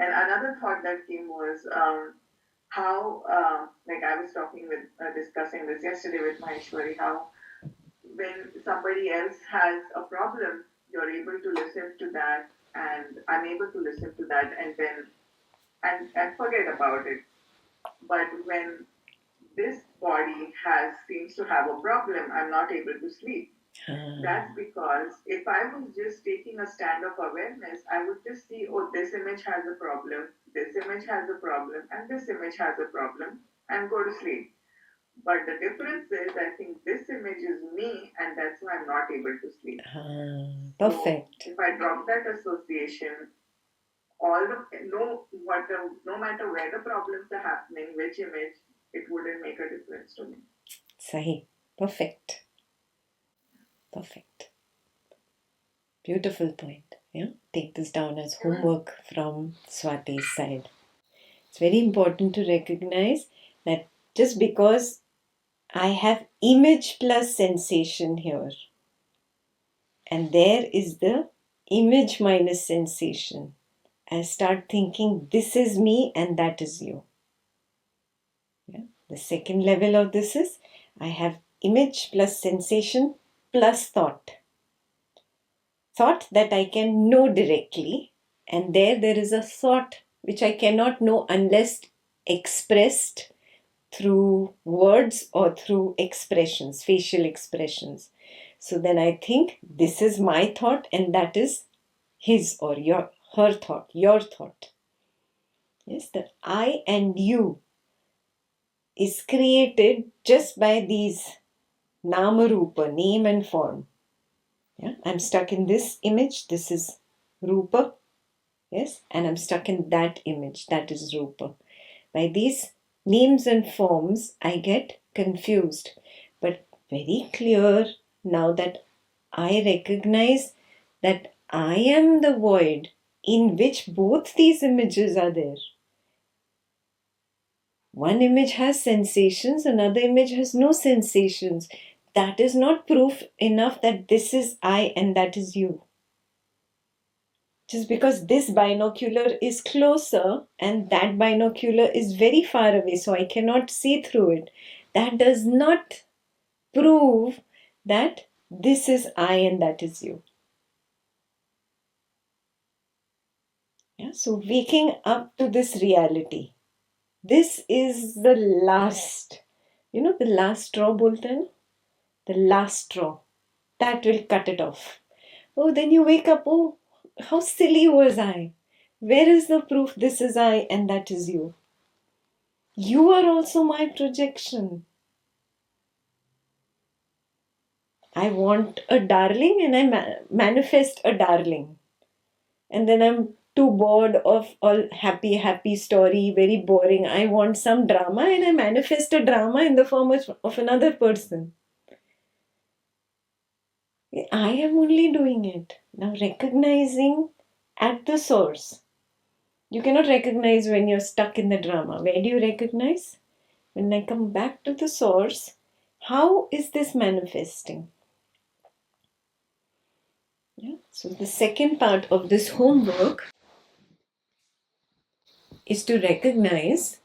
And another thought that came was how, like I was discussing this yesterday with Maheshwari, how when somebody else has a problem, you're able to listen to that, and I'm able to listen to that, and then and forget about it. But when this body has seems to have a problem, I'm not able to sleep. That's because if I was just taking a stand of awareness, I would just see, oh, this image has a problem, this image has a problem, and this image has a problem, and go to sleep. But the difference is, I think this image is me, and that's why I'm not able to sleep. Perfect. So if I drop that association, all the no matter where the problems are happening, which image, it wouldn't make a difference to me. Sahi. Perfect. Perfect. Beautiful point. Yeah. Take this down as homework from Swati's side. It's very important to recognize that just because I have image plus sensation here, and there is the image minus sensation, I start thinking this is me and that is you. Yeah. The second level of this is I have image plus sensation plus thought. Thought that I can know directly, and there is a thought which I cannot know unless expressed through words or through expressions, facial expressions. So then I think this is my thought and that is his or her thought, your thought. Yes, the I and you is created just by these nama rupa, name and form. Yeah, I'm stuck in this image, this is rupa. Yes, and I'm stuck in that image, that is rupa. By these names and forms, I get confused. But very clear now that I recognize that I am the void in which both these images are there. One image has sensations, another image has no sensations. That is not proof enough that this is I and that is you. Just because this binocular is closer and that binocular is very far away, so I cannot see through it, that does not prove that this is I and that is you. Yeah, so waking up to this reality. This is the last, the last straw bolte hai na? The last straw. That will cut it off. Oh, then you wake up, oh, how silly was I? Where is the proof this is I and that is you? You are also my projection. I want a darling and I manifest a darling. And then I'm too bored of all happy story, very boring. I want some drama and I manifest a drama in the form of another person. I am only doing it. Now recognizing at the source. You cannot recognize when you're stuck in the drama. Where do you recognize? When I come back to the source, how is this manifesting? Yeah. So the second part of this homework is to recognize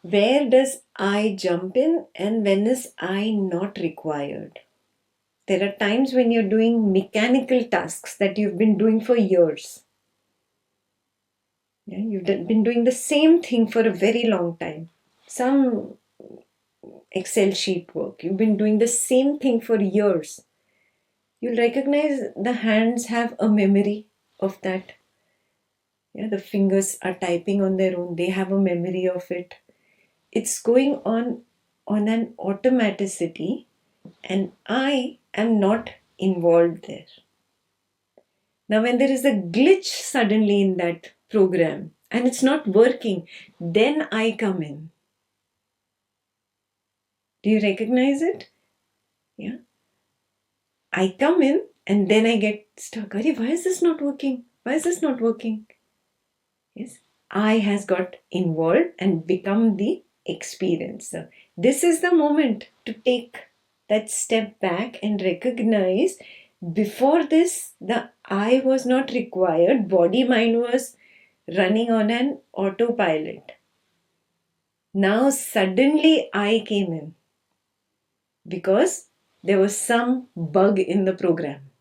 where does I jump in and when is I not required. There are times when you're doing mechanical tasks that you've been doing for years. Yeah, you've been doing the same thing for a very long time. Some Excel sheet work, you've been doing the same thing for years. You'll recognize the hands have a memory of that. Yeah, the fingers are typing on their own. They have a memory of it. It's going on an automaticity and I am not involved there. Now when there is a glitch suddenly in that program and it's not working, then I come in. Do you recognize it? Yeah. I come in and then I get stuck. Why is this not working? Why is this not working? Yes. I has got involved and become the experiencer. This is the moment to take that step back and recognize Before this, the I was not required. Body mind was running on an autopilot. Now suddenly I came in because there was some bug in the program,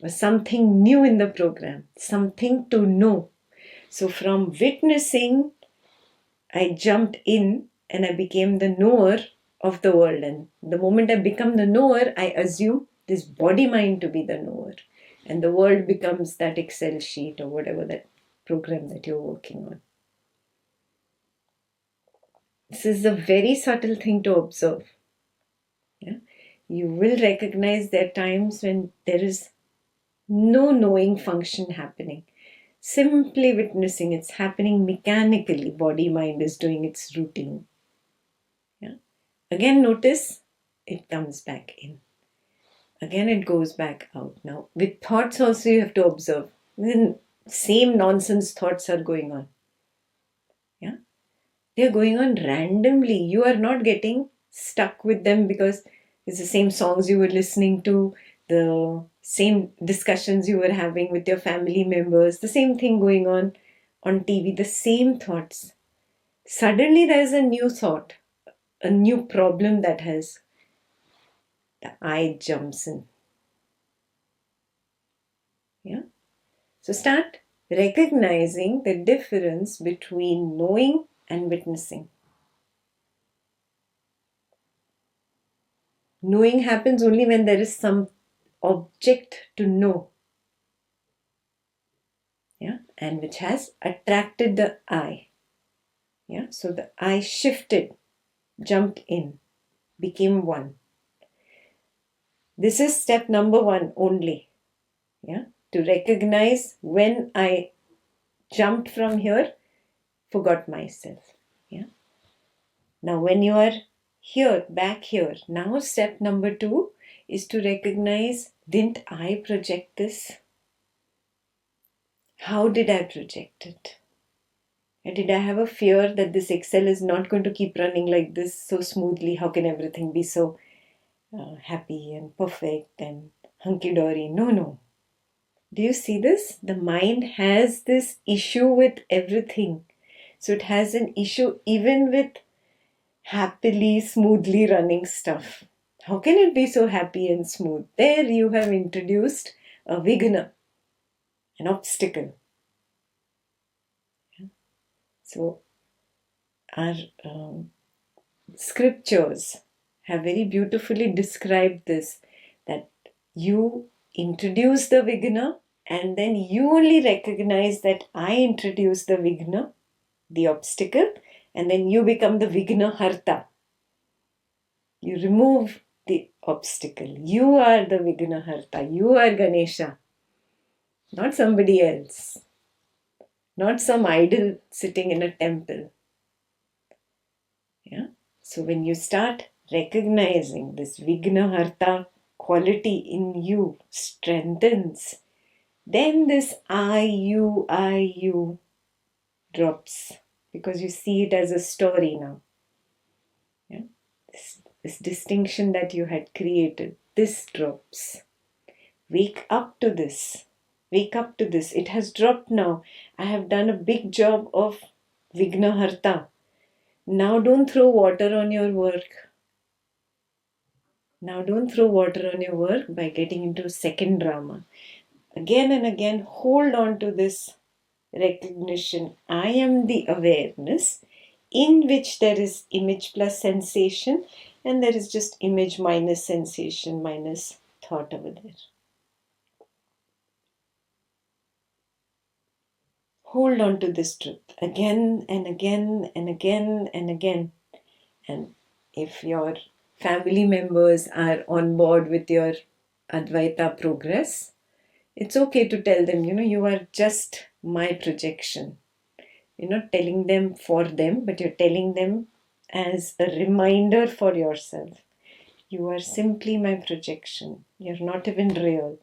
or something new in the program, something to know. So from witnessing, I jumped in and I became the knower of the world. And the moment I become the knower, I assume this body mind to be the knower. And the world becomes that Excel sheet or whatever that program that you're working on. This is a very subtle thing to observe. Yeah? You will recognize there are times when there is no knowing function happening. Simply witnessing, it's happening mechanically. Body mind is doing its routine. Yeah? Again, notice it comes back in. Again, it goes back out. Now, with thoughts also, you have to observe. Then, same nonsense thoughts are going on. Yeah, they are going on randomly. You are not getting stuck with them because it's the same songs you were listening to, the same discussions you were having with your family members, the same thing going on TV, the same thoughts. Suddenly, there is a new thought, a new problem that has the I jumps in. Yeah. So start recognizing the difference between knowing and witnessing. Knowing happens only when there is some object to know. Yeah, and which has attracted the eye. Yeah, so the eye shifted, jumped in, became one. This is step number 1 only. Yeah, to recognize when I jumped from here, forgot myself. Yeah. Now, when you are here, back here, now step number 2 is to recognize, didn't I project this? How did I project it? Did I have a fear that this Excel is not going to keep running like this so smoothly? How can everything be so happy and perfect and hunky-dory? No, no. Do you see this? The mind has this issue with everything. So it has an issue even with happily, smoothly running stuff. How can it be so happy and smooth? There you have introduced a vigna, an obstacle. So our scriptures have very beautifully described this, that you introduce the vigna and then you only recognize that I introduce the vigna, the obstacle, and then you become the vigna harta. You remove the obstacle. You are the vigna harta. You are Ganesha, not somebody else, not some idol sitting in a temple. Yeah. So when you start recognizing this Vignaharta quality in you strengthens, then this I, you drops because you see it as a story now. Yeah? This distinction that you had created, this drops. Wake up to this. Wake up to this. It has dropped now. I have done a big job of Vignaharta. Now don't throw water on your work. Now don't throw water on your work by getting into second drama. Again and again, hold on to this recognition. I am the awareness in which there is image plus sensation and there is just image minus sensation minus thought over there. Hold on to this truth again and again and again and again. And if your family members are on board with your Advaita progress, it's okay to tell them, you are just my projection. You're not telling them for them, but you're telling them as a reminder for yourself. You are simply my projection. You're not even real.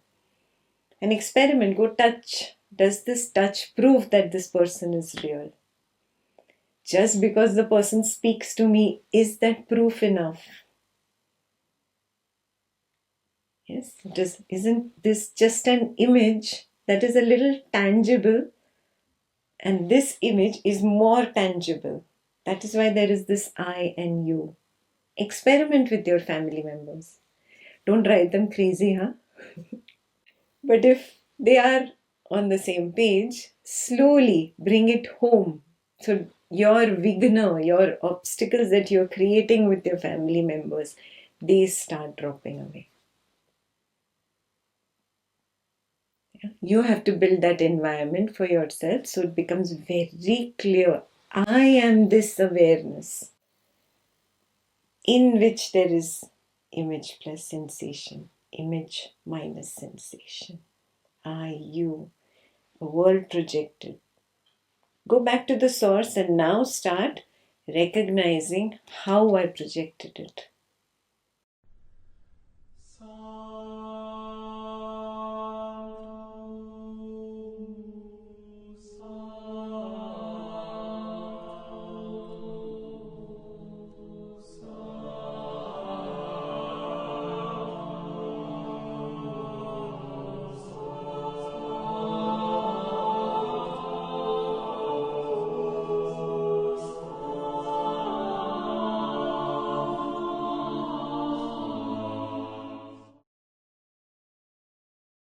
An experiment, go touch. Does this touch prove that this person is real? Just because the person speaks to me, is that proof enough? Yes, isn't this just an image that is a little tangible, and this image is more tangible. That is why there is this I and you. Experiment with your family members. Don't drive them crazy, huh? But if they are on the same page, slowly bring it home. So your vigna, your obstacles that you're creating with your family members, they start dropping away. You have to build that environment for yourself so it becomes very clear. I am this awareness in which there is image plus sensation, image minus sensation. I, you, a world projected. Go back to the source and now start recognizing how I projected it.